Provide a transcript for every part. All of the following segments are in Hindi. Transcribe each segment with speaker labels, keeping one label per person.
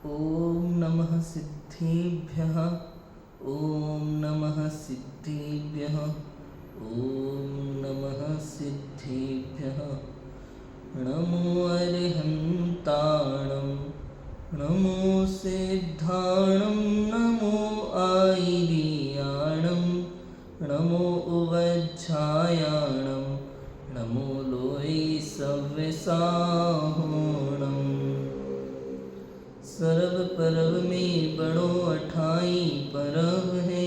Speaker 1: ॐ नमः सिद्धेभ्यः। ॐ नमः सिद्धेभ्यः। ॐ नमः सिद्धेभ्यः। नमो अरिहन्ताणं नमो सिद्धाणं नमो आयर्याणं नमो उवज्झायाणं नमो लोये सव्यसाहोणम्। सर्व पर्व में बड़ो अठाई पर्व है,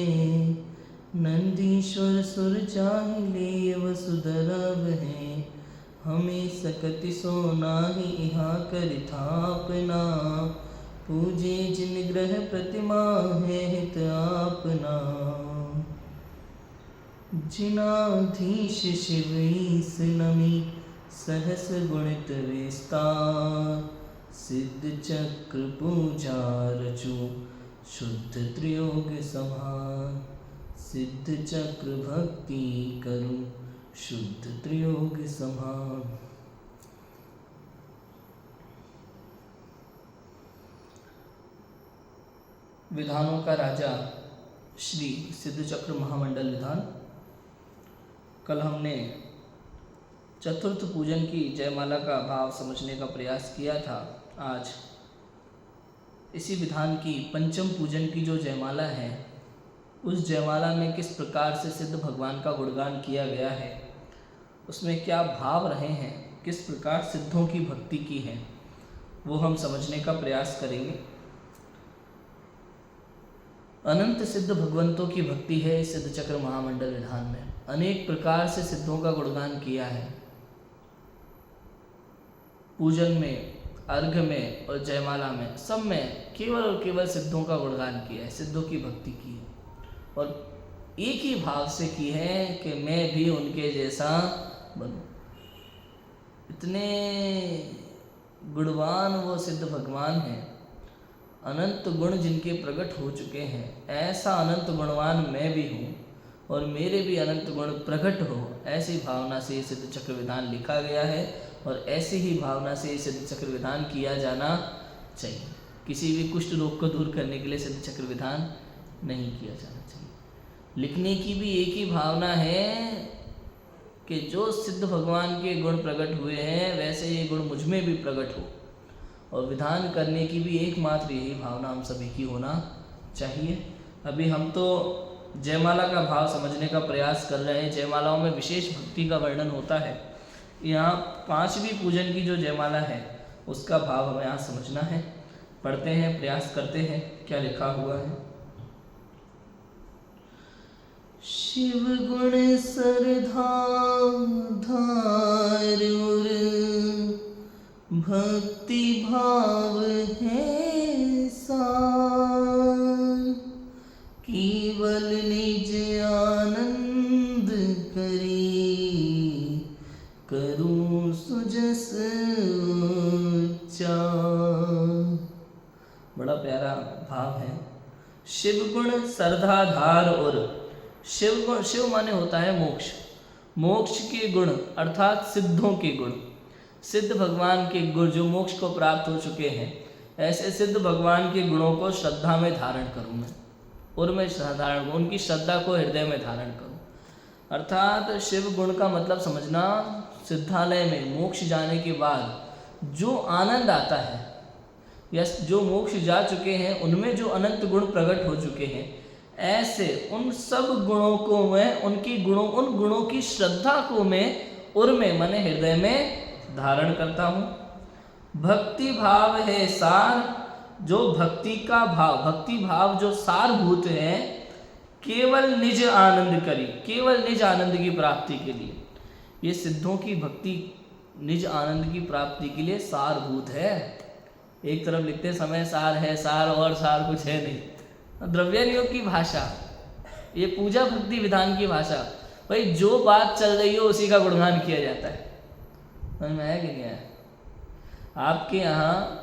Speaker 1: नंदीश्वर सुर चाहिले वसुधरव है। हमें सकति सो नाही इहा करिथापना, पूजे जिन ग्रह प्रतिमा है हित आपना। जिनाधीश शिव ईस नमी सहस गुणित विस्तार, सिद्ध चक्र पूजा रचो शुद्ध त्रियोग समार। सिद्ध चक्र भक्ति करूं शुद्ध त्रियोग समार। विधानों का राजा श्री सिद्ध चक्र महामंडल विधान। कल हमने चतुर्थ पूजन की जयमाला का भाव समझने का प्रयास किया था। आज इसी विधान की पंचम पूजन की जो जयमाला है, उस जयमाला में किस प्रकार से सिद्ध भगवान का गुणगान किया गया है, उसमें क्या भाव रहे हैं, किस प्रकार सिद्धों की भक्ति की है, वो हम समझने का प्रयास करेंगे। अनंत सिद्ध भगवंतों की भक्ति है इस सिद्ध चक्र महामंडल विधान में। अनेक प्रकार से सिद्धों का गुणगान किया है। पूजन में, अर्घ में और जयमाला में, सब में केवल और केवल सिद्धों का गुणगान किया है, सिद्धों की भक्ति की है। और एक ही भाव से की है कि मैं भी उनके जैसा बनूं। इतने गुणवान वो सिद्ध भगवान हैं, अनंत गुण जिनके प्रकट हो चुके हैं। ऐसा अनंत गुणवान मैं भी हूँ और मेरे भी अनंत गुण प्रकट हो, ऐसी भावना से सिद्ध चक्र विधान लिखा गया है और ऐसी ही भावना से सिद्ध चक्र विधान किया जाना चाहिए। किसी भी कुष्ठ रोग को दूर करने के लिए सिद्ध चक्र विधान नहीं किया जाना चाहिए। लिखने की भी एक ही भावना है कि जो सिद्ध भगवान के गुण प्रकट हुए हैं वैसे ये गुण मुझ में भी प्रकट हो। और विधान करने की भी एकमात्र यही भावना हम सभी की होना चाहिए। अभी हम तो जयमाला का भाव समझने का प्रयास कर रहे हैं। जयमालाओं में विशेष भक्ति का वर्णन होता है। यहाँ पांचवी पूजन की जो जयमाला है उसका भाव हमें यहाँ समझना है। पढ़ते हैं, प्रयास करते हैं क्या लिखा हुआ है। शिव गुण सरधा धार उर, भक्ति भाव है सार। केवल निज आनंद करी, करूं सुजस उच्चार। बड़ा प्यारा भाव है। शिव गुण सरधाधार और शिव गुण, शिव माने होता है मोक्ष। मोक्ष के गुण अर्थात सिद्धों के गुण, सिद्ध भगवान के गुण जो मोक्ष को प्राप्त हो चुके हैं, ऐसे सिद्ध भगवान के गुणों को श्रद्धा में धारण करूं मैं, और मैं धारण उनकी श्रद्धा को हृदय में धारण करूं। अर्थात शिव गुण का मतलब समझना, सिद्धालय में मोक्ष जाने के बाद जो आनंद आता है, या जो मोक्ष जा चुके हैं उनमें जो अनंत गुण प्रकट हो चुके हैं, ऐसे उन सब गुणों को मैं, उनकी गुणों, उन गुणों की श्रद्धा को मैं उर में माने हृदय में धारण करता हूँ। भक्ति भाव है सार, जो भक्ति का भाव, भक्ति भाव जो सारभूत है, केवल निज आनंद करी, केवल निज आनंद की प्राप्ति के लिए। ये सिद्धों की भक्ति निज आनंद की प्राप्ति के लिए सारभूत है। एक तरफ लिखते समय सार है, सार और सार कुछ है नहीं। द्रव्यान योग की भाषा, ये पूजा भक्ति विधान की भाषा। भाई जो बात चल रही हो उसी का गुणगान किया जाता है। समझ में आया कि नहीं आया? आपके यहाँ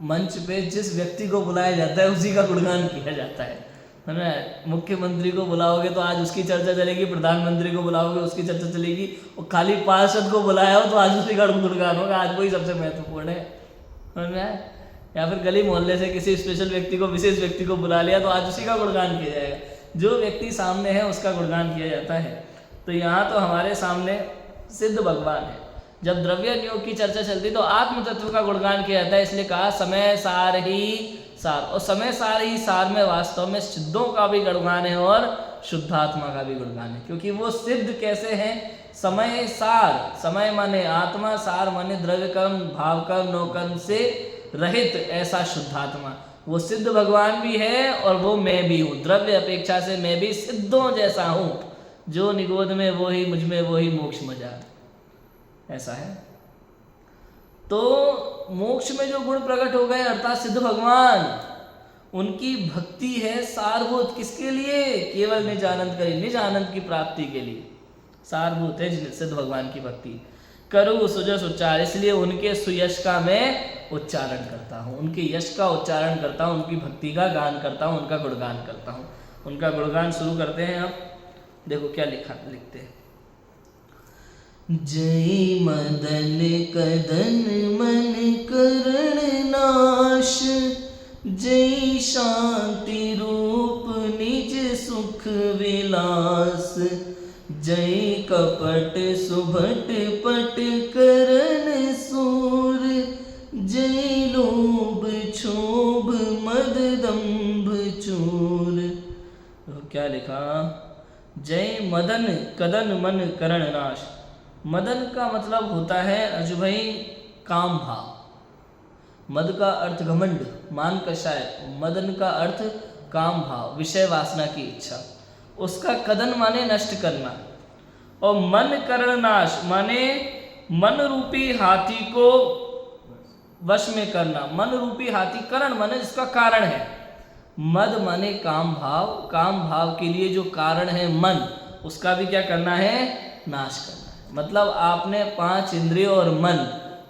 Speaker 1: मंच पे जिस व्यक्ति को बुलाया जाता है उसी का गुणगान किया जाता है ना। मुख्यमंत्री को बुलाओगे तो आज उसकी चर्चा चलेगी, प्रधानमंत्री को बुलाओगे उसकी चर्चा चलेगी, और खाली पार्षद को बुलाया हो तो आज उसी का गुणगान होगा। आज वही सबसे महत्वपूर्ण है। समझ में आया? या फिर गली मोहल्ले से किसी स्पेशल व्यक्ति को, विशेष व्यक्ति को बुला लिया तो आज उसी का गुणगान किया जाएगा। जो व्यक्ति सामने है उसका गुणगान किया जाता है। तो यहाँ तो हमारे सामने सिद्ध भगवान है। जब द्रव्य योग की चर्चा चलती तो आत्म तत्व का गुणगान किया जाता है, इसलिए कहा समय सार ही सार। और समय सार ही सार में वास्तव में सिद्धों का भी गुणगान है और शुद्धात्मा का भी गुणगान है, क्योंकि वो सिद्ध कैसे हैं? समय सार, समय माने आत्मा, सार माने द्रव्य कर्म, भाव कर्म, नौ कर्म से रहित ऐसा शुद्धात्मा, वो सिद्ध भगवान भी है और वो मैं भी हूँ। द्रव्य अपेक्षा से मैं भी सिद्धों जैसा हूँ, जो निगोद में वो ही, मुझ में वो ही मोक्ष मजा, ऐसा है। तो मोक्ष में जो गुण प्रकट हो गए अर्थात सिद्ध भगवान, उनकी भक्ति है सारभूत। किसके लिए? केवल निज आनंद करी, निज आनंद की प्राप्ति के लिए सारभूत है सिद्ध भगवान की भक्ति। करूँ सुजस उच्चार, इसलिए उनके सुयश का मैं उच्चारण करता हूँ, उनके यश का उच्चारण करता हूँ, उनकी भक्ति का गान करता हूँ, उनका गुणगान करता हूँ। उनका गुणगान शुरू करते हैं। अब देखो क्या लिखते हैं। जय मदन कदन मन करण नाश, जय शांति रूप निज सुख विलास, जय कपट सुभट पट करण सूर, जय लोभ क्षोभ मद दंभ चूर। तो क्या लिखा? जय मदन कदन मन करण नाश। मदन का मतलब होता है अर्जु भाई काम भाव। मद का अर्थ घमंड, मान कषाय। मदन का अर्थ काम भाव, विषय वासना की इच्छा। उसका कदन माने नष्ट करना, और मन करण नाश माने मन रूपी हाथी को वश में करना। मन रूपी हाथी, करण माने जिसका कारण है। मद माने काम भाव, काम भाव के लिए जो कारण है मन, उसका भी क्या करना है? नाश करना है। मतलब आपने 5 इंद्रियों और मन,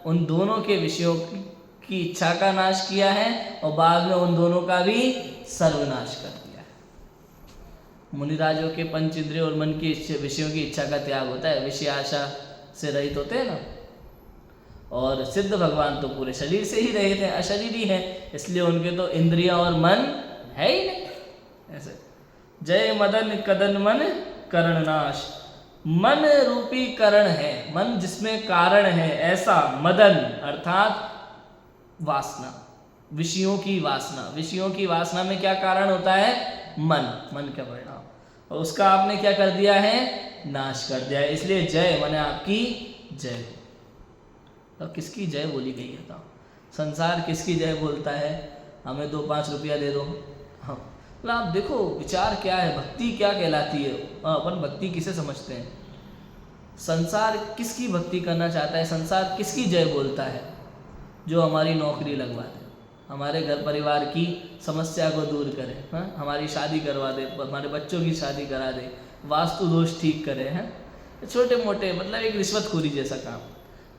Speaker 1: उन दोनों के विषयों की इच्छा का नाश किया है और बाद में उन दोनों का भी सर्वनाश कर दिया है। मुनिराजों के 5 इंद्रियों और मन की विषयों की इच्छा का त्याग होता है, विषय आशा से रहित होते हैं ना। और सिद्ध भगवान तो पूरे शरीर से ही रहित हैं, अशरीरी हैं, इसलिए उनके तो इंद्रियां और मन है ही नहीं। ऐसे जय मदन कदन मन करण नाश। मन रूपी करण है, मन जिसमें कारण है, ऐसा मदन अर्थात वासना, विषयों की वासना। विषयों की वासना में क्या कारण होता है? मन, मन का परिणाम, और उसका आपने क्या कर दिया है? नाश कर दिया है। इसलिए जय माने आपकी जय हो। तो किसकी जय बोली गई है? तो संसार किसकी जय बोलता है? हमें 2-5 रुपया दे दो। हाँ, मतलब आप देखो विचार क्या है, भक्ति क्या कहलाती है, अपन भक्ति किसे समझते हैं? संसार किसकी भक्ति करना चाहता है? संसार किसकी जय बोलता है? जो हमारी नौकरी लगवा दे, हमारे घर परिवार की समस्या को दूर करे, हाँ, हमारी शादी करवा दे, हमारे बच्चों की शादी करा दे, वास्तु दोष ठीक करे, हैं, छोटे मोटे मतलब एक रिश्वतखोरी जैसा काम।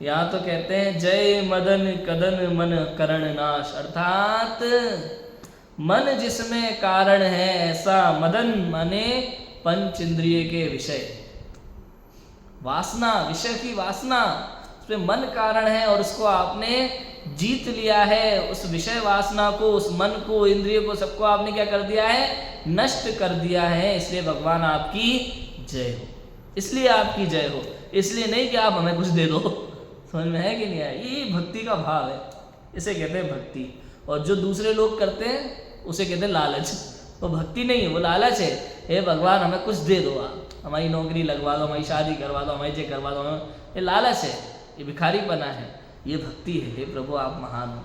Speaker 1: यहाँ तो कहते हैं जय मदन कदन मन करण नाश, अर्थात मन जिसमें कारण है ऐसा। मदन माने पंच इंद्रिय के विषय, वासना, विषय की वासना, उसमें मन कारण है और उसको आपने जीत लिया है। उस विषय वासना को, उस मन को, इंद्रिय को, सबको आपने क्या कर दिया है? नष्ट कर दिया है। इसलिए भगवान आपकी जय हो, इसलिए आपकी जय हो, इसलिए नहीं कि आप हमें कुछ दे दो। समझ में है कि नहीं आया? ये भक्ति का भाव है, इसे कहते हैं भक्ति। और जो दूसरे लोग करते हैं उसे कहते हैं लालच। वो भक्ति नहीं है, वो लालच है। हे भगवान हमें कुछ दे दो, आप हमारी नौकरी लगवा दो, हमारी शादी करवा दो, हमारी ये करवा दो, ये लालच है, ये भिखारीपना है। ये भक्ति है, हे प्रभु आप महान हो,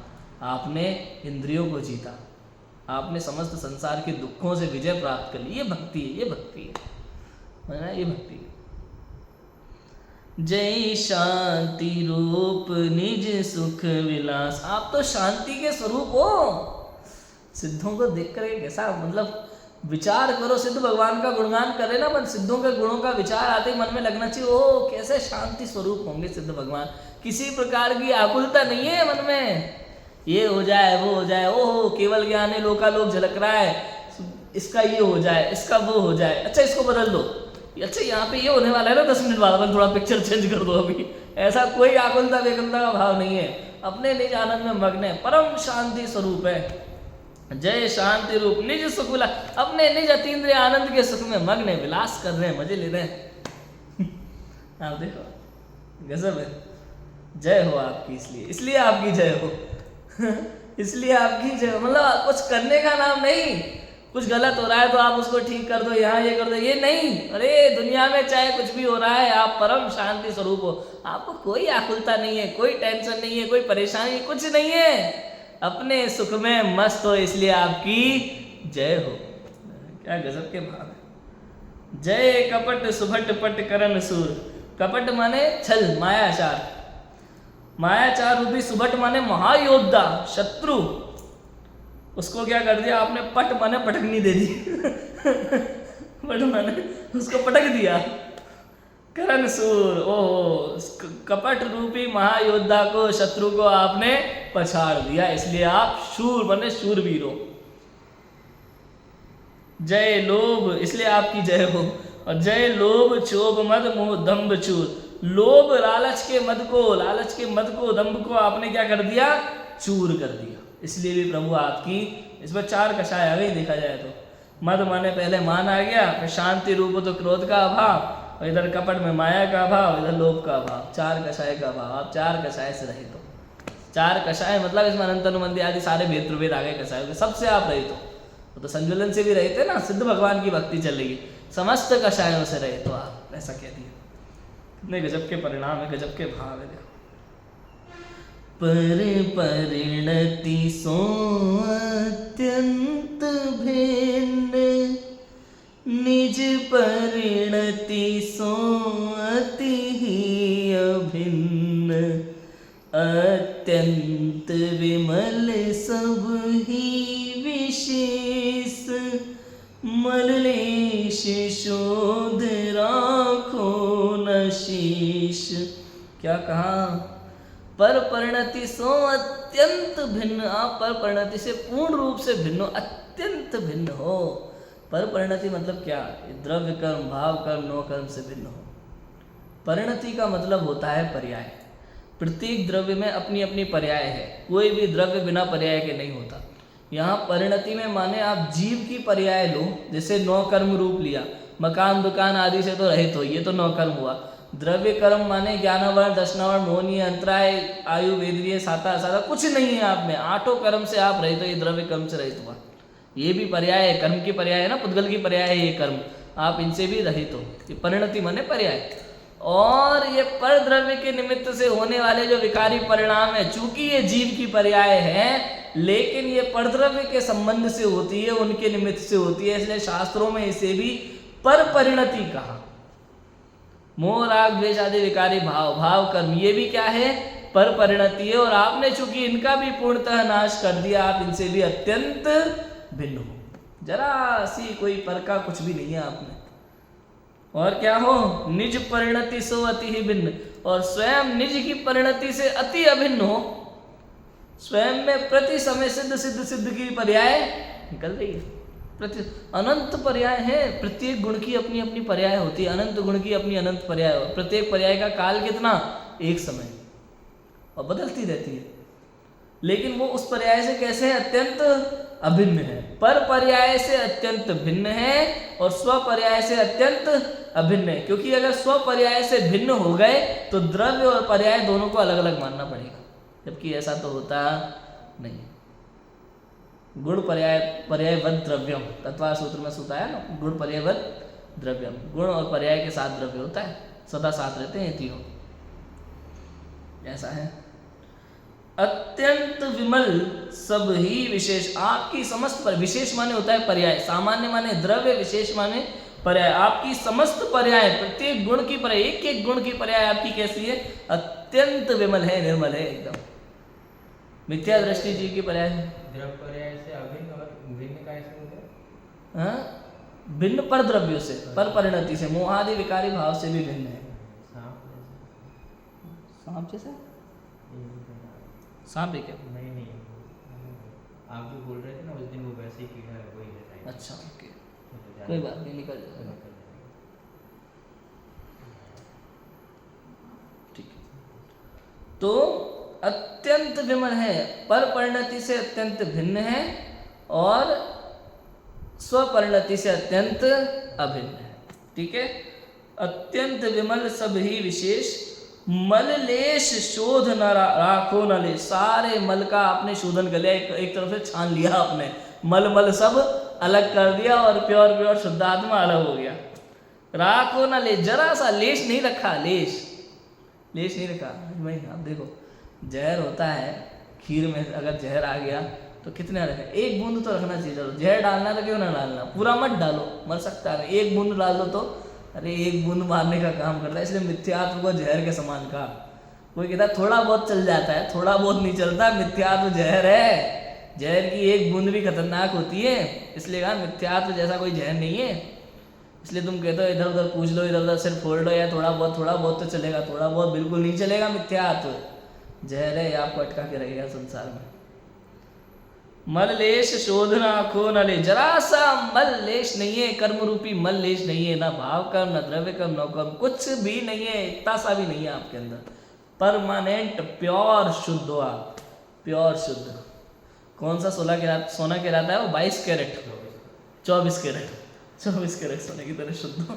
Speaker 1: आपने इंद्रियों को जीता, आपने समस्त संसार के दुखों से विजय प्राप्त कर ली। ये भक्ति है, ये भक्ति है, ये भक्ति है। जय शांति रूप निज सुख विलास। आप तो शांति के स्वरूप हो। सिद्धों को देख कर कैसा मतलब विचार करो, सिद्ध भगवान का गुणगान करे ना, पर सिद्धों के गुणों का विचार आते ही मन में लगना चाहिए, ओ कैसे शांति स्वरूप होंगे सिद्ध भगवान। किसी प्रकार की आकुलता नहीं है मन में, ये हो जाए वो हो जाए, ओहो केवल ज्ञान है, लोकालोक झलक रहा है, इसका ये हो जाए, इसका वो हो जाए, अच्छा इसको बदल दो, अच्छा यहाँ पे ये होने वाला है ना 10 मिनट बाद, थोड़ा पिक्चर चेंज कर दो अभी। ऐसा कोई आकुलता बेकुलता का भाव नहीं है। अपने निज आनंद में मग्न है, परम शांति स्वरूप है। जय शांति रूप निज सुख विलास, अपने निज अतीन्द्रिय आनंद के सुख में मग्न है, विलास कर रहे हैं, मजे ले रहे हैं। आप देखो गजब है। जय हो आपकी, इसलिए आपकी जय हो। इसलिए आपकी जय हो, मतलब कुछ करने का नाम नहीं। कुछ गलत हो रहा है तो आप उसको ठीक कर दो, यहाँ ये कर दो, ये नहीं। अरे दुनिया में चाहे कुछ भी हो रहा है, आप परम शांति स्वरूप हो, आपको कोई आकुलता नहीं है, कोई टेंशन नहीं है, कोई परेशानी, कुछ नहीं है, अपने सुख में मस्त हो, इसलिए आपकी जय हो। क्या गजब के भाव है। जय कपट सुभट पट करन सूर, कपट माने छल, मायाचार, मायाचार रूपी सुभट माने महायोद्धा, शत्रु, उसको क्या कर दिया आपने, पट माने पटकनी दे दी। पट माने उसको पटक दिया। करण सूर, ओहो, कपट रूपी महायोद्धा को, शत्रु को आपने पछाड़ दिया, इसलिए आप शूर बने, शूरवीर हो। जय लोभ, इसलिए आपकी जय हो। और जय लोभ क्षोभ मद मोह दंभ चूर, लोभ लालच के मद को दंभ को आपने क्या कर दिया, चूर कर दिया, इसलिए भी प्रभु आपकी। इसमें 4 कषाय आ गई देखा जाए तो। मद माने पहले मान आ गया, फिर शांति रूप तो क्रोध का अभाव, और इधर कपट में माया का अभाव, इधर लोभ का अभाव, 4 कषाय का अभाव। आप 4 कषाय से रहित हो। 4 कषाय मतलब इसमें अनंत अनुबंधी आदि सारे भेद प्रभेद आ गए कषायों के, सबसे आप रहित हो। तो संजुलन से भी रहते ना, सिद्ध भगवान की भक्ति चलेगी, समस्त कषायों से रहे तो आप, ऐसा कह दिया। कितने गजब के परिणाम है, गजब के भाव है। देखो, पर परिणति सो अत्यंत भिन्न, निज परिणति सो अति ही अभिन्न, अत्यंत विमल सब ही विशेष, मललेश शोध राखो न शेष। क्या कहा, पर परिणति सो अत्यंत भिन्न, आप पर परिणति से पूर्ण रूप से भिन्न हो, अत्यंत भिन्न हो। पर परिणति मतलब क्या, द्रव्य कर्म, भाव कर्म, नो कर्म से भिन्न हो। परिणति का मतलब होता है पर्याय। प्रत्येक द्रव्य में अपनी अपनी पर्याय है, कोई भी द्रव्य बिना पर्याय के नहीं होता। यहाँ परिणति में माने आप जीव की पर्याय लो, जैसे 9 कर्म रूप लिया, मकान दुकान आदि से तो रहित हो, ये तो 9 कर्म हुआ। द्रव्य कर्म माने ज्ञानवर्ण, दशनावर्ण, मोहनीय, अंतराय, आयु, वेदवीय, साता साता, कुछ नहीं है आप में, 8 कर्म से आप रहित हो, ये द्रव्य कर्म से रहित हुआ। ये भी पर्याय है, कर्म की पर्याय है ना, पुद्गल की पर्याय है ये कर्म, आप इनसे भी रहित हो। ये परिणति माने पर्याय। और ये पर द्रव्य के निमित्त से होने वाले जो विकारी परिणाम है, चूंकि ये जीव की पर्याय है, लेकिन ये पर द्रव्य के संबंध से होती है, उनके निमित्त से होती है, इसलिए शास्त्रों में इसे भी पर परिणति कहा। मोह राग द्वेष आदि विकारी भाव, भाव कर्म, ये भी क्या है, पर परिणति है। और आपने चूंकि इनका भी पूर्णतः नाश कर दिया, आप इनसे भी अत्यंत भिन्न हो, जरा सी कोई पर का कुछ भी नहीं है आप में। और क्या हो, निज परिणति सो अति ही भिन्न, और स्वयं निज की परिणति से अति अभिन्न हो। स्वयं में प्रति समय सिद्ध सिद्ध सिद्ध की पर्याय निकल रही है, प्रति अनंत पर्याय है। प्रत्येक गुण की अपनी अपनी पर्याय होती है, अनंत गुण की अपनी अनंत पर्याय हो। प्रत्येक पर्याय का काल कितना, एक समय, और बदलती रहती है, लेकिन वो उस पर्याय से कैसे है, अत्यंत अभिन्न है। पर पर्याय से अत्यंत भिन्न है और स्व पर्याय से अत्यंत अभिन्न है, क्योंकि अगर स्व पर्याय से भिन्न हो गए तो द्रव्य और पर्याय दोनों को अलग अलग मानना पड़ेगा, जबकि ऐसा तो होता नहीं। गुण पर्याय पर्यायवत द्रव्यम, तत्वार सूत्र में सूत्र है ना, गुण पर्यायवत द्रव्यम, गुण और पर्याय के साथ द्रव्य होता है, सदा साथ रहते हैं तीनों, ऐसा है। अत्यंत विमल सब ही विशेष, आपकी समस्त पर, विशेष माने होता है पर्याय, सामान्य माने द्रव्य, विशेष माने पर्याय। आपकी समस्त पर्याय, प्रत्येक गुण की पर्याय, एक एक गुण की पर्याय आपकी कैसी है, अत्यंत विमल है, निर्मल है एकदम। मिथ्या दृष्टि जी की पर्याय है,
Speaker 2: द्रव्य पर्याय से अभिन्न, और भिन्न कैसे होता है,
Speaker 1: हाँ, भिन्न पर द्रव्यों से, पर परिणति से, मोहादि विकारी भाव से भी भिन्न है। सांप जैसा, सांप है क्या?
Speaker 2: नहीं, आप जो बोल रहे थे ना उस दिन, वो वैसे ही कीड़ा है, वही है।
Speaker 1: अच्छा, ओके, कोई बात नहीं, निकल जाएगा, ठीक है। तो अत्यंत अत्यंत विमल है, पर परिणति से अत्यंत भिन्न है और स्वपरिणति से अत्यंत अभिन्न है। ठीक है, अत्यंत विमल सब ही विशेष, मललेश शोध न राखो न ले। सारे मल का आपने शोधन कर लिया, एक तरफ से छान लिया आपने, मल सब अलग कर दिया और प्योर शुद्धात्मा अलग हो गया। राखो न ले, जरा सा लेश नहीं रखा, लेश नहीं रखा। भाई आप देखो, जहर होता है खीर में, अगर जहर आ गया तो कितने रखें, एक बूंद तो रखना चाहिए। चलो जहर डालना तो क्यों ना डालना, पूरा मत डालो, मर सकता है। एक बूंद डाल दो तो अरे एक बूंद मारने का काम करता है। इसलिए मिथ्यात्व को जहर के समान का, कोई कहता है थोड़ा बहुत चल जाता है, थोड़ा बहुत नहीं चलता, मिथ्यात्व जहर है। जहर की एक बूंद भी खतरनाक होती है, इसलिए कहा मिथ्यात्व जैसा कोई जहर नहीं है। इसलिए तुम कहते हो इधर उधर पूछ लो, इधर उधर सिर फोड़ लो, या थोड़ा बहुत तो चलेगा, थोड़ा बहुत बिल्कुल नहीं चलेगा। मिथ्यात्व जहर है, आपको अटका के रहेगा संसार में। मललेश शोधना आँखों न ले, जरा सा मललेश नहीं है, कर्म रूपी मललेश नहीं है, ना भाव कर्म, ना द्रव्य कर्म, न कर्म, कुछ भी नहीं है, इतना सा भी नहीं है आपके अंदर। परमानेंट प्योर शुद्ध हो आप, प्योर शुद्ध। कौन सा सोना कहलाता है वो? 22 कैरेट, 24 कैरेट, 24 कैरेट सोने की तरह शुद्ध हो।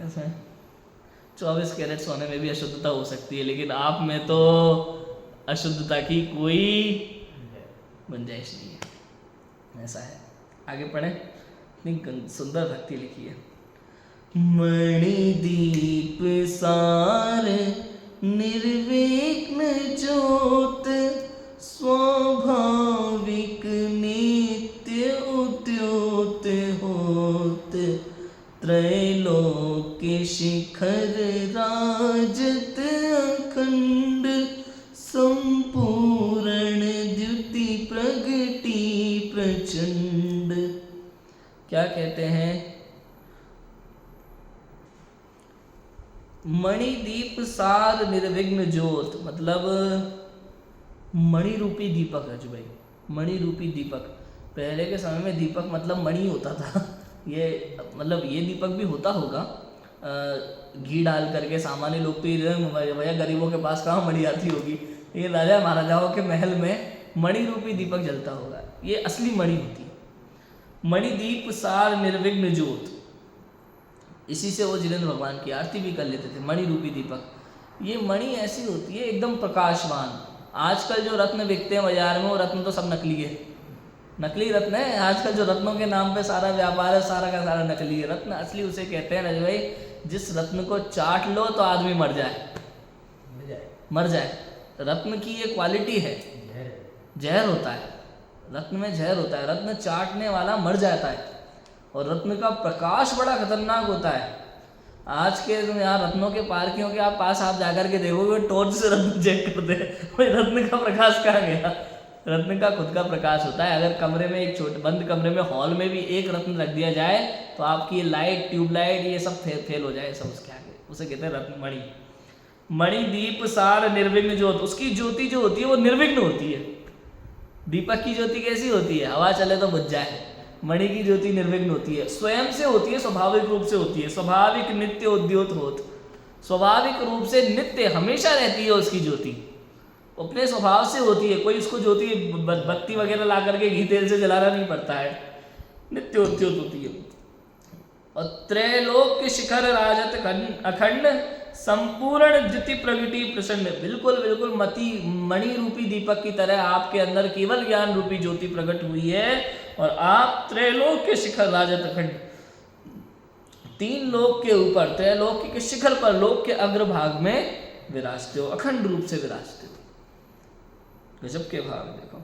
Speaker 1: ऐसा है, 24 कैरेट सोने में भी अशुद्धता हो सकती है, लेकिन आप में तो अशुद्धता की कोई गुंजाइश नहीं है। ऐसा है, आगे पढ़े। इतनी सुंदर भक्ति लिखी है। मणिदीप सार निर्विघ्न ज्योत, स्वाभाविक नित्य उद्योत होत, त्रैलोक्य शिखर राजत अखंड, संपूर्ण द्युति प्रगति प्रचंड। क्या कहते हैं? मणिदीप सार निर्विघ्न ज्योत, मतलब मणि रूपी दीपक है। जो भाई मणि रूपी दीपक, पहले के समय में दीपक मतलब मणि होता था। ये मतलब ये दीपक भी होता होगा घी डाल करके। सामान्य लोग तो ये भैया गरीबों के पास कहाँ मणि आती होगी, ये राजा महाराजाओं के महल में मणि रूपी दीपक जलता होगा। ये असली मणि होती है। मणिदीप सार निर्विघ्न ज्योत, इसी से वो जिनेंद्र भगवान की आरती भी कर लेते थे। मणि रूपी दीपक, ये मणि ऐसी होती है एकदम प्रकाशवान। आजकल जो रत्न बिकते हैं बाजार में, वो रत्न तो सब नकली है, नकली रत्न है। आजकल जो रत्नों के नाम पे सारा व्यापार है, सारा का सारा नकली है। रत्न असली उसे कहते हैं राजू भाई, जिस रत्न को चाट लो तो आदमी मर जाए। रत्न की ये क्वालिटी है, जहर होता है रत्न में, जहर होता है। रत्न चाटने वाला मर जाता है, और रत्न का प्रकाश बड़ा खतरनाक होता है। आज के यहाँ रत्नों के पार्कियों के आप पास आप जाकर के देखोगे, टॉर्च से रत्न चेक करते हैं, रत्न का प्रकाश कहाँ गया? रत्न का खुद का प्रकाश होता है। अगर कमरे में, एक छोटे बंद कमरे में, हॉल में भी एक रत्न रख दिया जाए तो आपकी ये लाइट, ट्यूबलाइट, ये सब फेल हो जाए सब उसके आगे। उसे कहते हैं रत्न मणि। मणिदीप सार निर्विघ्न ज्योत, उसकी ज्योति जो होती है वो निर्विघ्न होती है। दीपक की ज्योति कैसी होती है? हवा चले तो बुझ जाए। मणि की ज्योति निर्विघ्न होती है, स्वयं से होती है, स्वाभाविक रूप से होती है। स्वाभाविक नित्य उद्योत होत, स्वाभाविक रूप से नित्य हमेशा रहती है उसकी ज्योति, अपने स्वभाव से होती है। कोई उसको ज्योति बत्ती वगैरह ला करके घी तेल से जलाना नहीं पड़ता है, नित्य उद्योत होती है। और त्रैलोक्य शिखर राजत अखंड, संपूर्ण द्युति प्रगति प्रसन्न, बिल्कुल मणि रूपी दीपक की तरह आपके अंदर केवल ज्ञान रूपी ज्योति प्रकट हुई है, और आप त्रैलोक्य शिखर राजत अखंड, 3 लोक के ऊपर, त्रैलोक्य के शिखर पर, लोक के अग्रभाग में विराजते हो, अखंड रूप से विराजते हो। गजब के भाव देखो।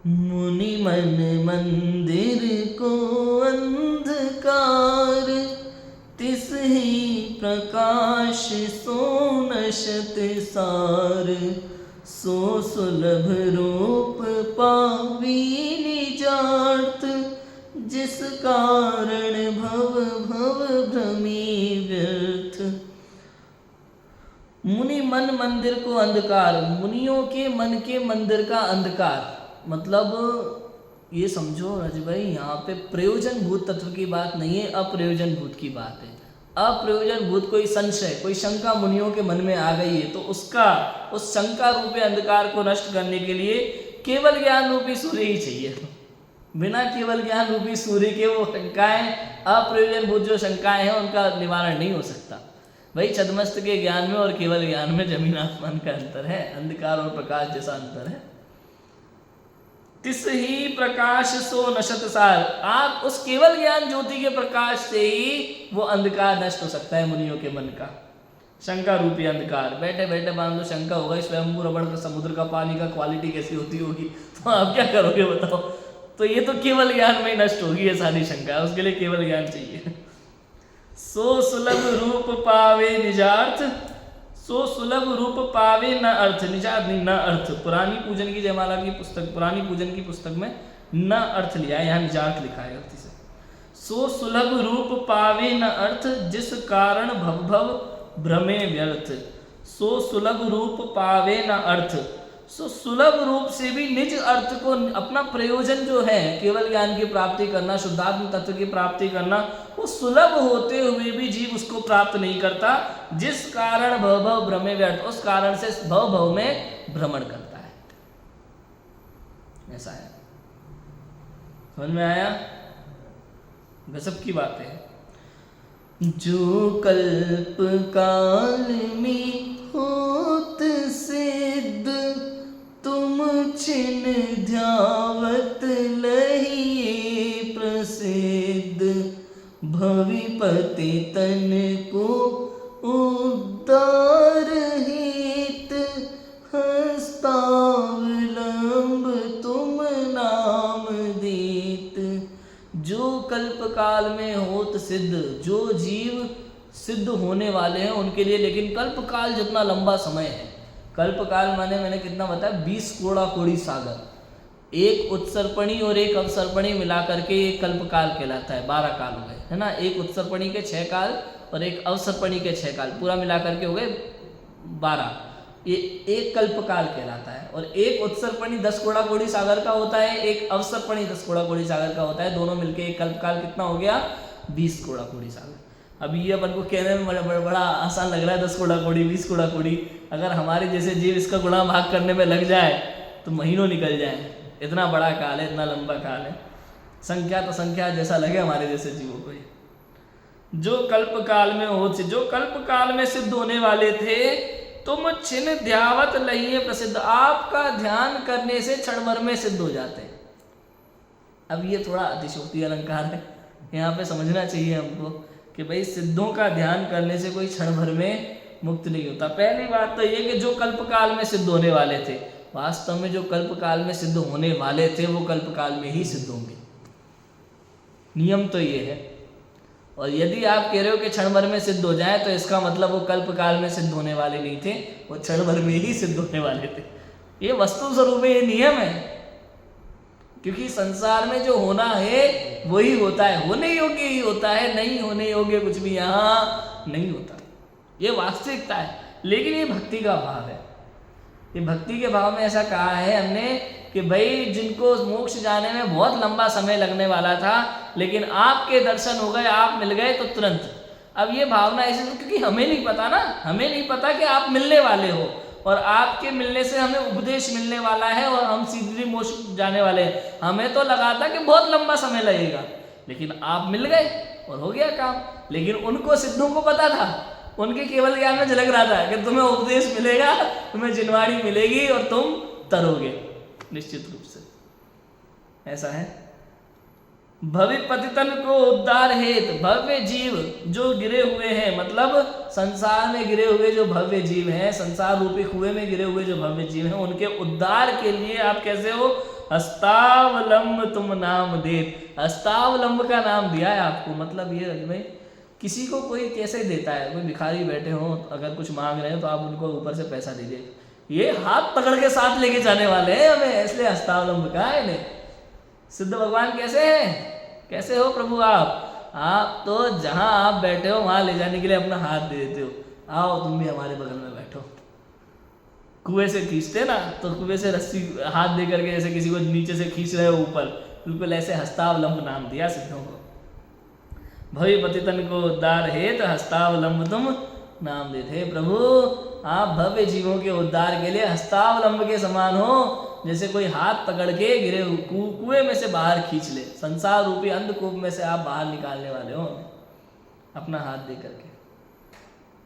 Speaker 1: मुनि मन मंदिर को अंधकार, तिस ही प्रकाश सो नशत सार, सो सुलभ रूप पावी निजात, जिस कारण भव भ्रमी व्यर्थ। मुनि मन मंदिर को अंधकार, मुनियों के मन के मंदिर का अंधकार, मतलब ये समझो राज भाई, यहाँ पे प्रयोजन भूत तत्व की बात नहीं है, अप्रयोजन भूत की बात है। अप्रयोजन भूत कोई संशय, कोई शंका मुनियों के मन में आ गई है, तो उसका उस शंका रूपी अंधकार को नष्ट करने के लिए केवल ज्ञान रूपी सूर्य ही चाहिए। बिना केवल ज्ञान रूपी सूर्य के वो शंकाएं, अप्रयोजन भूत जो शंकाएं हैं, उनका निवारण नहीं हो सकता। भाई छद्मस्त के ज्ञान में और केवल ज्ञान में जमीन आसमान का अंतर है, अंधकार और प्रकाश जैसा अंतर है। तिस ही प्रकाश सो नशत सार, आप उस केवल ज्ञान ज्योति के प्रकाश से ही वो अंधकार नष्ट हो सकता है मुनियों के मन का, शंका रूपी अंधकार। बैठे बैठे मान लो शंका होगा स्वयंभू रबड़ का समुद्र का पानी का क्वालिटी कैसी होती होगी, तो आप क्या करोगे बताओ। तो ये तो केवल ज्ञान में ही नष्ट होगी ये सारी शंका, उसके लिए केवल ज्ञान चाहिए। सो सुलभ रूप पावे निजार्थ, सो सुलभ रूप पावे न अर्थ, निजात नहीं न अर्थ। पुरानी पूजन की जयमाला की पुस्तक, पुरानी पूजन की पुस्तक में न अर्थ लिया है, यहाँ निजात लिखा है गलती से। सो सुलभ रूप पावे न अर्थ, जिस कारण भव भव भ्रमे व्यर्थ। सो सुलभ रूप पावे न अर्थ, सो सुलभ रूप से भी निज अर्थ को, अपना प्रयोजन जो है केवल ज्ञान की प्राप्ति करना, शुद्धात्म तत्व की प्राप्ति करना, वो सुलभ होते हुए भी जीव उसको प्राप्त नहीं करता, जिस कारण भव भव भ्रमे व्यर्थ, उस कारण से भव भव में भ्रमण करता है। ऐसा है, समझ में आया? गजब की बात है। जो कल्प काल में होत सिद्ध, तुम छिन ध्यावत लहिए प्रसिद्ध। भविपति तन को उद्धार हित, हस्तावलंब तुम नाम देत। जो कल्प काल में होत सिद्ध, जो जीव सिद्ध होने वाले हैं उनके लिए, लेकिन कल्प काल जितना लंबा समय है, कल्प काल माने मैंने कितना बताया, 20 कोड़ा कोड़ी सागर, एक उत्सर्पणी और एक अवसर्पणी मिला करके एक कल्प काल कहलाता है। 12 काल हो गए, है ना। एक उत्सर्पणी के 6 काल और एक अवसर्पणी के 6 काल, पूरा मिला करके हो गए 12। ये एक कल्प काल कहलाता है। और एक उत्सर्पणी 10 कोड़ा कोड़ी सागर का होता है, एक अवसर्पणी 10 कोड़ा कोड़ी सागर का होता है। दोनों मिलके एक कल्प काल कितना हो गया, 20 कोड़ा कोड़ी सागर। अब ये अपन को कहने में बड़ा आसान लग रहा है, 10 कोड़ा कोड़ी 20 कोड़ा कोड़ी। अगर हमारे जैसे जीव इसका गुणा भाग करने में लग जाए तो महीनों निकल जाए। इतना बड़ा काल है, इतना लंबा काल है। संख्या तो संख्या जैसा लगे हमारे जैसे जीवों को। जो कल्प काल में हो, जो कल्प काल में सिद्ध होने वाले थे, तुम छिन ध्यावत लहिए प्रसिद्ध, आपका ध्यान करने से क्षण भर में सिद्ध हो जाते। अब ये थोड़ा अतिशयोक्ति अलंकार है, यहाँ पे समझना चाहिए हमको कि भाई सिद्धों का ध्यान करने से कोई क्षण भर में मुक्त नहीं होता। पहली बात तो ये कि जो कल्प काल में सिद्ध होने वाले थे, वास्तव में जो कल्प काल में सिद्ध होने वाले थे वो कल्प काल में ही सिद्ध होंगे, नियम तो ये है। और यदि आप कह रहे हो कि क्षण भर में सिद्ध हो जाए, तो इसका मतलब वो कल्प काल में सिद्ध होने वाले नहीं थे, वो क्षण भर में ही सिद्ध होने वाले थे। ये वस्तु स्वरूप ये नियम है, क्योंकि संसार में जो होना है वही होता है, होने योग्य ही होता है, नहीं होने योग्य कुछ भी यहाँ नहीं होता। ये वास्तविकता है। लेकिन ये भक्ति का भाव है। ये भक्ति के भाव में ऐसा कहा है हमने कि भाई जिनको मोक्ष जाने में बहुत लंबा समय लगने वाला था, लेकिन आपके दर्शन हो गए, आप मिल गए तो तुरंत। अब ये भावना ऐसी, क्योंकि हमें नहीं पता ना, हमें नहीं पता कि आप मिलने वाले हो, और आपके मिलने से हमें उपदेश मिलने वाला है और हम सीधे मोक्ष जाने वाले हैं। हमें तो लगा था कि बहुत लंबा समय लगेगा, लेकिन आप मिल गए और हो गया काम। लेकिन उनको सिद्धों को पता था, उनके केवल ज्ञान में झलक रहा था कि तुम्हें उपदेश मिलेगा, तुम्हें जिनवाड़ी मिलेगी और तुम तरोगे निश्चित रूप से। ऐसा है। भवि पतितन को उद्धार हेत, भव्य जीव जो गिरे हुए हैं, मतलब संसार में गिरे हुए जो भव्य जीव हैं, संसार रूपी कुएं में गिरे हुए जो भव्य जीव हैं, उनके उद्धार के लिए आप कैसे हो, हस्तावलंब तुम नाम देत। हस्तावलंब का नाम दिया है आपको। मतलब ये भाई किसी को कोई कैसे देता है, कोई भिखारी बैठे हो, अगर कुछ मांग रहे हो तो आप उनको ऊपर से पैसा दीजिए, ये हाथ पकड़ के साथ लेके जाने वाले हैं हमें, इसलिए हस्तावलंब का है इन्हें। सिद्ध भगवान कैसे हैं, कैसे हो प्रभु आप तो जहां आप बैठे हो वहां ले जाने के लिए अपना हाथ दे देते हो, आओ तुम भी हमारे बगल में बैठो। कुएं से खींचते ना, तो कुएं से रस्सी हाथ दे करके जैसे किसी को नीचे से खींच रहे हो ऊपर, बिल्कुल ऐसे हस्तावलंब नाम दिया सिद्धों को। भवि पतितन को उद्धार हेत हस्तावलंब तुम नाम देते। हे प्रभु, आप भव्य जीवों के उद्धार के लिए हस्तावलंब के समान हो, जैसे कोई हाथ पकड़ के गिरे कुएं में से बाहर खींच ले, संसार रूपी अंधकूप में से आप बाहर निकालने वाले हो हमें, अपना हाथ दे करके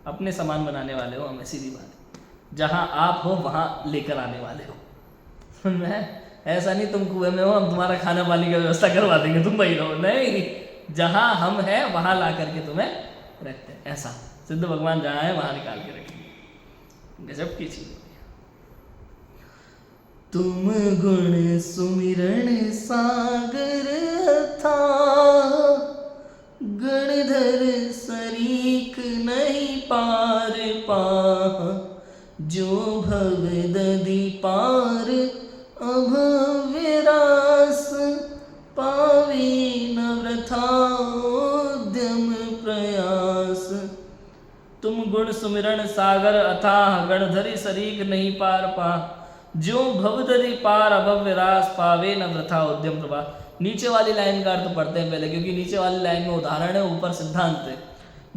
Speaker 1: अपने समान बनाने वाले हो हमें। सीधी बात, जहां आप हो वहां लेकर आने वाले हो। सुन में ऐसा नहीं तुम कुएं में हो, हम तुम्हारा खाना पानी का व्यवस्था करवा देंगे, तुम वही रहो। नहीं, जहां हम हैं वहां ला करके तुम्हें रखते हैं। ऐसा सिद्ध भगवान जहां है वहां निकाल के रखेंगे। गजब की चीज। तुम गुण सुमिरन सागर था, गणधर सरीख नहीं पार पा, जो भव दधि पार अभव्य रास, पावे न वृथा उद्यम प्रयास। तुम गुण सुमिरन सागर अथाह, गणधरी सरीख नहीं पार पा, जो भवदधि पार अभव्य रास, पावे न वृथा उद्यम प्रवाह। नीचे वाली लाइन का अर्थ पढ़ते हैं पहले, क्योंकि नीचे वाली लाइन में उदाहरण है, ऊपर सिद्धांत है।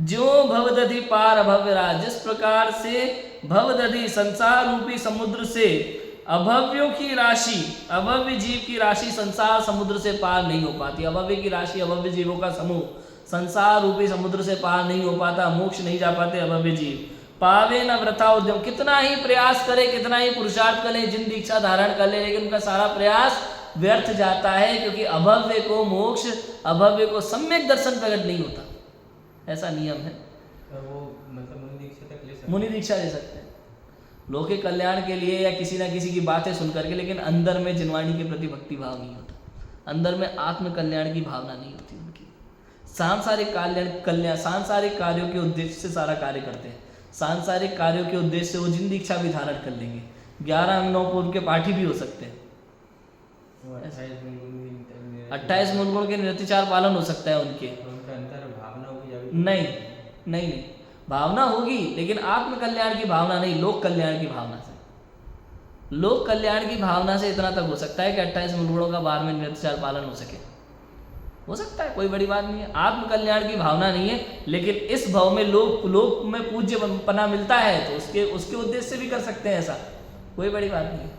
Speaker 1: जो भवदधि पार अभव्य रास, जिस प्रकार से भवदधि संसार रूपी समुद्र से अभव्यों की राशि, अभव्य जीव की राशि संसार समुद्र से पार नहीं हो पाती। अभव्य की राशि, अभव्य जीवों का समूह संसार रूपी समुद्र से पार नहीं हो पाता, मोक्ष नहीं जा पाते अभव्य जीव। पावे न वृथा उद्यम, कितना ही प्रयास करे, कितना ही पुरुषार्थ करे, जिन दीक्षा धारण कर ले, लेकिन उनका सारा प्रयास व्यर्थ जाता है, क्योंकि अभव्य को मोक्ष, अभव्य को सम्यक दर्शन प्रकट नहीं होता। ऐसा नियम है।
Speaker 2: वो मतलब मुनि दीक्षा तक ले सकते,
Speaker 1: मुनि दीक्षा ले सकते हैं लोक के कल्याण के लिए या किसी ना किसी की बातें सुन करके, लेकिन अंदर में जिनवाणी के प्रति भक्ति भाव नहीं होता, अंदर में आत्म कल्याण की भावना नहीं होती उनकी। सांसारिक कल्याण सांसारिक कार्यों के उद्देश्य से सारा कार्य करते हैं, सांसारिक कार्यों के उद्देश्य से वो जिन दीक्षा भी धारण कर लेंगे। 11 अंगों पूर्व के पाठी भी हो सकते हैं। 28 मूल गुण के निरतिचार पालन हो सकता है उनके।
Speaker 2: उनका अंतर भावना होगी?
Speaker 1: नहीं नहीं नहीं, भावना होगी, लेकिन आत्म कल्याण की भावना नहीं, लोक कल्याण की भावना से। लोक कल्याण की भावना से इतना तक हो सकता है कि 28 मूल गुणों का बार में निरतिचार पालन हो सके, हो सकता है, कोई बड़ी बात नहीं है। आत्म कल्याण की भावना नहीं है, लेकिन इस भाव में लोक में पूज्य पना मिलता है, तो उसके उद्देश्य से भी कर सकते हैं, ऐसा कोई बड़ी बात नहीं है।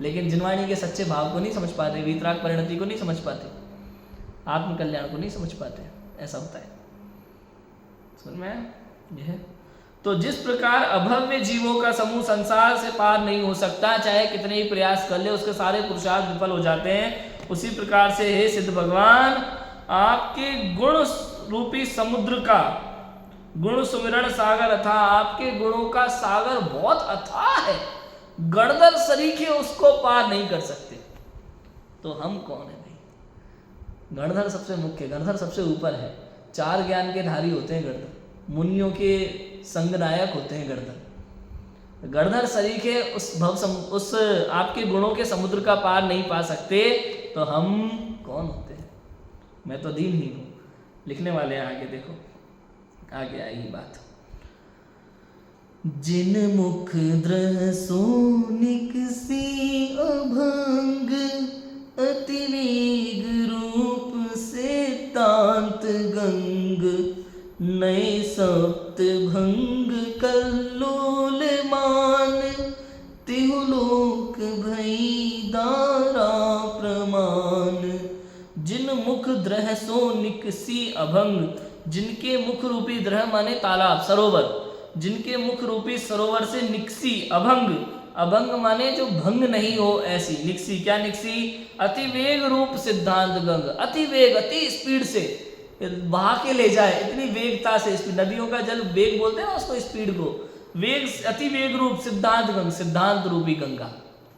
Speaker 1: लेकिन जिनवाणी के सच्चे भाव को नहीं समझ पाते, वीतराग परिणति को नहीं समझ पाते, आत्म कल्याण को नहीं समझ पाते, ऐसा होता है। समझ में आया? यह है। तो जिस प्रकार अभव्य जीवों का समूह संसार से पार नहीं हो सकता, चाहे कितने ही प्रयास कर ले, उसके सारे पुरुषार्थ विफल हो जाते हैं, उसी प्रकार से हे सिद्ध भगवान, आपके गुण रूपी समुद्र का, गुण सुमिरण सागर अथाह, आपके गुणों का सागर बहुत अथाह है, गणधर सरीखे उसको पार नहीं कर सकते। तो हम कौन है भाई? गणधर सबसे मुख्य, गणधर सबसे ऊपर है। 4 ज्ञान के धारी होते हैं गणधर, मुनियों के संगनायक होते हैं गणधर। गणधर सरीखे उस आपके गुणों के समुद्र का पार नहीं पा सकते, तो हम कौन होते हैं? मैं तो दीनहीन हूं। लिखने वाले हैं आगे, देखो आगे आएगी बात। जिन मुख द्रह सोनिक सी अभंग, अतिवेग रूप से तांत गंग, नए सप्त भंग कल्लोल मान, तिहुलोक भई दारा प्रमाण। जिन मुख द्रह सो निकसी अभंग, जिनके मुख रूपी द्रह माने तालाब, सरोवर, जिनके मुख रूपी सरोवर से निकसी अभंग, अभंग माने जो भंग नहीं हो ऐसी, निकसी क्या निकसी? अतिवेग रूप सिद्धांत गंग, अति वेग, अति स्पीड से बहा के ले जाए, इतनी वेगता से, नदियों का जल वेग बोलते हैं ना उसको, स्पीड को, वेग, अति वेग रूप सिद्धांत गंग, सिद्धांत रूपी गंगा,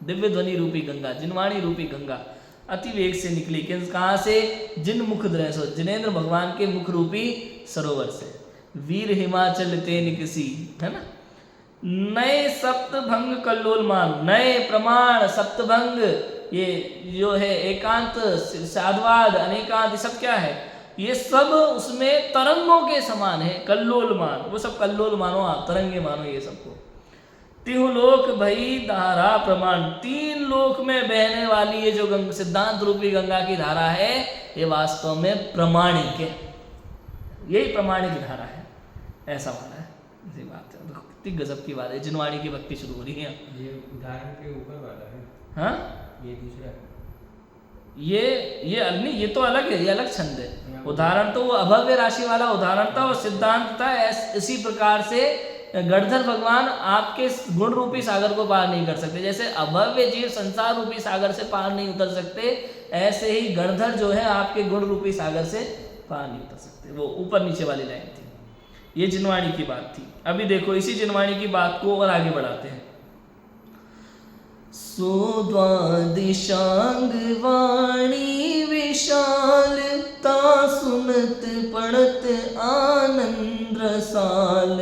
Speaker 1: दिव्य ध्वनि रूपी गंगा, जिनवाणी रूपी गंगा अति वेग से निकली। कहाँ से? जिन मुख द्रह सो, जिनेन्द्र भगवान के मुख रूपी सरोवर से। वीर हिमाचल ते निकसी, है ना। नए सप्तभंग कल्लोल मान, नए प्रमाण सप्तभंग, ये जो है एकांत, साधवाद, अनेकांत, सब क्या है? ये सब उसमें तरंगों के समान है। कल्लोल मान, वो सब कल्लोल मानो आप, तरंगे मानो ये सबको। तिहु लोक भई धारा प्रमाण, 3 लोक में बहने वाली ये जो सिद्धांत रूपी गंगा की धारा है, ये वास्तव में प्रमाणिक है, यही प्रमाणिक धारा है, ऐसा वाला है। ऐसी बात है, तो कितनी गजब की बात है। जिनवाणी की भक्ति शुरू हो रही है।
Speaker 2: ये उदाहरण के ऊपर वाला है,
Speaker 1: हाँ,
Speaker 2: ये दूसरा है।
Speaker 1: ये नहीं, ये तो अलग है, ये अलग छंद है। उदाहरण तो वो अभव्य राशि वाला उदाहरण था और सिद्धांत था। इसी प्रकार से गणधर भगवान आपके गुण रूपी सागर को पार नहीं कर सकते। जैसे अभव्य जीव संसार रूपी सागर से पार नहीं उतर सकते, ऐसे ही गणधर जो है आपके गुण रूपी सागर से पार नहीं उतर सकते। वो ऊपर नीचे वाली लाइन थी, ये जिनवाणी की बात थी। अभी देखो इसी जिनवाणी की बात को और आगे बढ़ाते हैं। सोद्वादिशांग वाणी विशालता सुनत पड़त आनंद रसाल,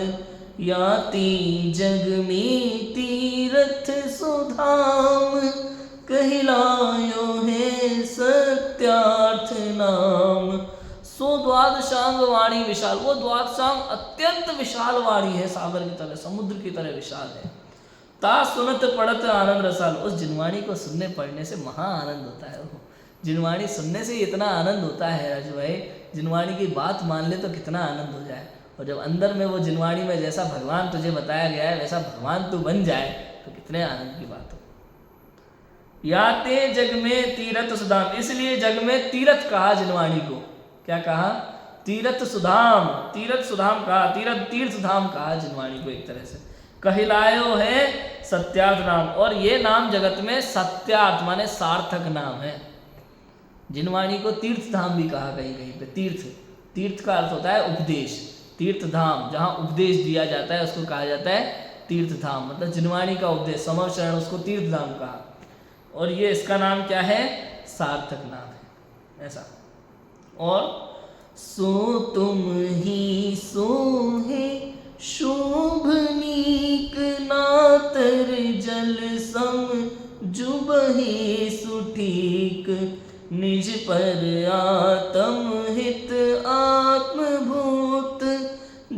Speaker 1: याति जग में तीरथ सुधाम, कहलायो है सत्यार्थ नाम। सो द्वादशांग वाणी विशाल, वो द्वादशांग अत्यंत विशाल वाणी है, सागर की तरह, समुद्र की तरह विशाल है। ता सुनत पड़त आनंद रसाल, उस जिनवाणी को सुनने पढ़ने से महा आनंद होता है। वो जिनवाणी सुनने से इतना आनंद होता है राजू भाई, जिनवाणी की बात मान ले तो कितना आनंद हो जाए। और जब अंदर में वो जिनवाणी में जैसा भगवान तुझे बताया गया है वैसा भगवान तू बन जाए तो कितने आनंद की बात हो। याते जग में तीरथ सुधाम, इसलिए जग में तीरथ कहा जिनवाणी को। क्या कहा? तीरथ सुधाम, तीरथ सुधाम कहा, तीर्थ धाम कहा जिनवाणी को एक तरह से। कहलायो है सत्यार्थ नाम, और ये नाम जगत में सत्यार्थ माने सार्थक नाम है। जिनवाणी को तीर्थ धाम भी कहा कहीं कहीं पे। तीर्थ, तीर्थ का अर्थ होता है उपदेश, तीर्थ धाम जहाँ उपदेश दिया जाता है उसको कहा जाता है तीर्थ धाम। मतलब जिनवाणी का उपदेश समव शरण, उसको तीर्थ धाम कहा। और ये इसका नाम क्या है? सार्थक नाम है, ऐसा। और सो तुम ही सोहे शोभ नीक नातर जल सम जुबहे सुठीक, निज पर आत्म हित आत्मभूत,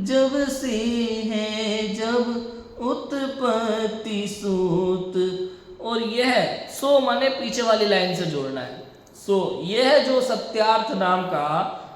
Speaker 1: जब से है जब उत्पत्ति सूत। और यह सो माने पीछे वाली लाइन से जोड़ना है। सो यह जो सत्यार्थ नाम का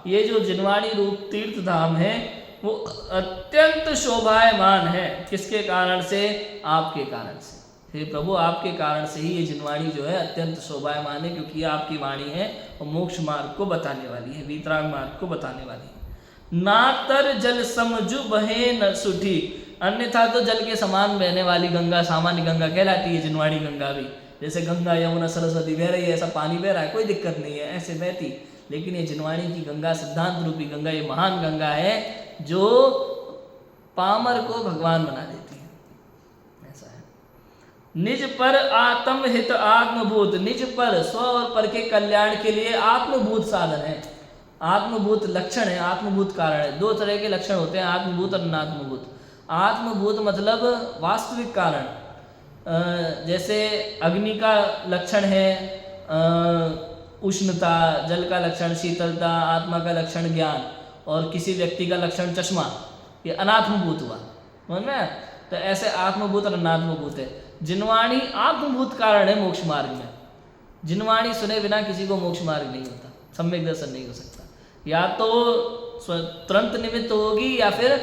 Speaker 1: ये जो जिनवाणी रूप तीर्थ धाम है वो अत्यंत शोभायमान है। किसके कारण से? आपके कारण से। हे प्रभु, आपके कारण से ही ये जिनवाणी जो है अत्यंत शोभायमान है, क्योंकि ये आपकी वाणी है और मोक्ष मार्ग को बताने वाली है, वीतराग मार्ग को बताने वाली है। नातर जल समझु बहे न सुठी, अन्यथा तो जल के समान बहने वाली गंगा सामान्य गंगा कहलाती है जिनवाणी गंगा भी। जैसे गंगा यमुना सरस्वती बह रही है, ऐसा पानी बह रहा है, कोई दिक्कत नहीं है, ऐसे बहती। लेकिन ये जिनवाणी की गंगा, सिद्धांत रूपी गंगा, ये महान गंगा है जो पामर को भगवान बना देती है, ऐसा है। निज पर आत्म हित आत्मभूत, निज पर स्व और पर के कल्याण के लिए आत्मभूत साधन है, आत्मभूत लक्षण है, आत्मभूत कारण है। दो तरह के लक्षण होते हैं, आत्मभूत और अनात्मभूत। आत्मभूत मतलब वास्तविक कारण, जैसे अग्नि का लक्षण है उष्णता, जल का लक्षण शीतलता, आत्मा का लक्षण ज्ञान, और किसी व्यक्ति का लक्षण चश्मा, ये अनात्मभूत हुआ, समझ में? तो ऐसे आत्मभूत और अनात्मभूत है। जिनवाणी आत्मभूत कारण है मोक्ष मार्ग में। जिनवाणी सुने बिना किसी को मोक्ष मार्ग नहीं होता, सम्यक दर्शन नहीं हो सकता। या तो तुरंत निमित्त होगी या फिर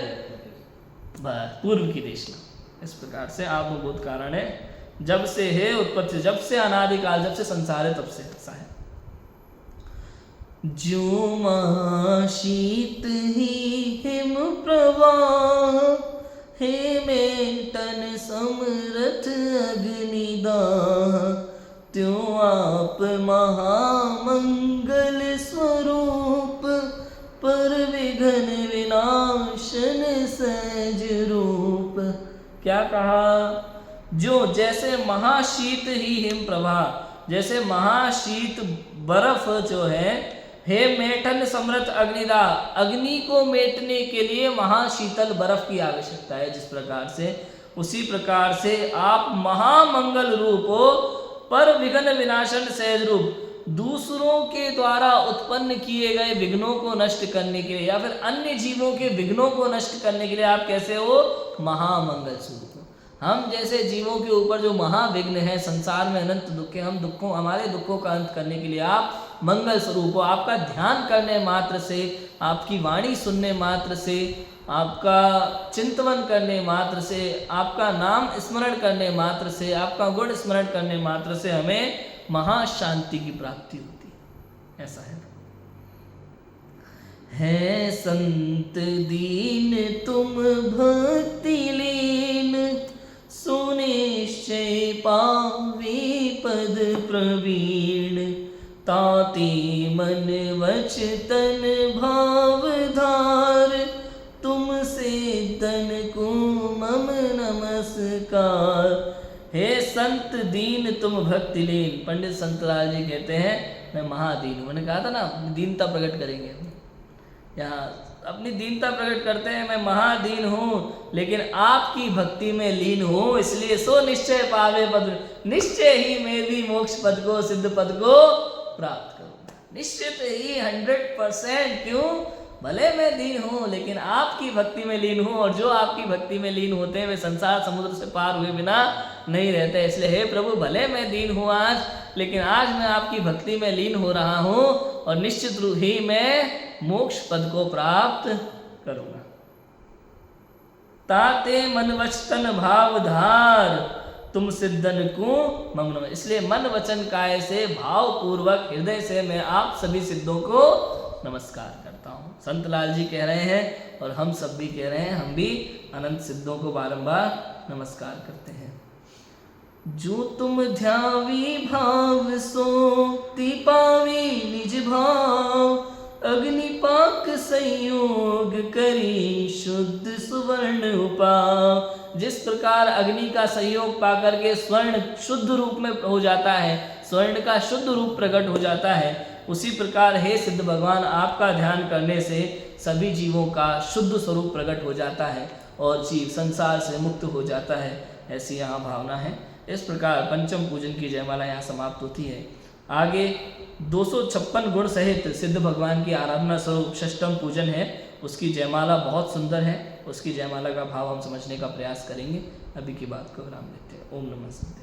Speaker 1: पूर्व की देशना। इस प्रकार से आत्मभूत कारण है, जब से है उत्पत्ति, जब से अनादिकाल, जब से संसार है तब से ऐसा है। जो महाशीत ही हिम प्रवाह, हे मेटन समरथ अग्निदाह, त्यों आप महामंगल स्वरूप, पर विघ्न विनाशन सहज रूप। क्या कहा? जो जैसे महाशीत ही हिम प्रवाह, जैसे महाशीत बर्फ जो है, हे मेटन समृत अग्निदा, अग्नि को मेटने के लिए महाशीतल बर्फ की आवश्यकता है जिस प्रकार से, उसी प्रकार से आप महामंगल रूप हो, पर विघ्न विनाशन सहज रूप, दूसरों के द्वारा उत्पन्न किए गए विघ्नों को नष्ट करने के लिए या फिर अन्य जीवों के विघ्नों को नष्ट करने के लिए आप कैसे हो? महामंगल स्वरूप। हम जैसे जीवों के ऊपर जो महाविघ्न है, संसार में अनंत दुख है, हम दुखों, हमारे दुखों का अंत करने के लिए आप मंगल स्वरूप हो। आपका ध्यान करने मात्र से आपकी वाणी सुनने मात्र से, आपका चिंतन करने मात्र से, आपका नाम स्मरण करने मात्र से, आपका गुण स्मरण करने मात्र से हमें महाशांति की प्राप्ति होती है। ऐसा है संत दीन तुम भक्ति लीन, सुनिश्चय पावे पद प्रवीण, ताते मन वच तन भाव धार, तुमसे तन को मम नमस्कार। हे संत दीन तुम भक्ति लीन। पंडित संतलाल जी कहते हैं मैं महादीन हूँ। मैंने कहा था ना दीनता प्रकट करेंगे, यहाँ अपनी दीनता प्रकट करते हैं मैं महादीन हूँ, लेकिन आपकी भक्ति में लीन हूँ, इसलिए सो निश्चय पावे पद, निश्चय ही मैं भी मोक्ष पद को, सिद्ध पद को प्राप्त करूँगा। निश्चित ही 100%। क्यों? भले मैं दीन हूँ लेकिन आपकी भक्ति में लीन हूँ, और जो आपकी भक्ति में लीन होते हैं वे संसार समुद्र से पार हुए बिना नहीं रहते। इसलिए हे प्रभु भले मैं दीन हूँ आज, लेकिन आज मैं आपकी भक्ति में लीन हो रहा हूँ और निश्चित रूप ही मैं मोक्ष पद को प्राप्त करूँगा। ताते मन वचन भाव धार, तुम सिद्धन को मम नमः। इसलिए मन वचन काय से भाव पूर्वक हृदय से मैं आप सभी सिद्धों को नमस्कार करता हूँ। संतलाल जी कह रहे हैं और हम सब भी कह रहे हैं, हम भी अनंत सिद्धों को बारंबार नमस्कार करते हैं। जो तुम ध्यावी भाव सोक्ति पावी निज भाव, अग्निपाक संयोग करी शुद्ध सुवर्ण उपाव। जिस प्रकार अग्नि का संयोग पाकर के स्वर्ण शुद्ध रूप में हो जाता है, स्वर्ण का शुद्ध रूप प्रकट हो जाता है, उसी प्रकार हे सिद्ध भगवान आपका ध्यान करने से सभी जीवों का शुद्ध स्वरूप प्रकट हो जाता है और जीव संसार से मुक्त हो जाता है। ऐसी यहाँ भावना है। इस प्रकार पंचम पूजन की जयमाला यहाँ समाप्त होती है। आगे 256 गुण सहित सिद्ध भगवान की आराधना स्वरूप षष्ठम पूजन है। उसकी जयमाला बहुत सुंदर है, उसकी जयमाला का भाव हम समझने का प्रयास करेंगे। अभी की बात को विराम देते हैं। ओम नमः शिवाय।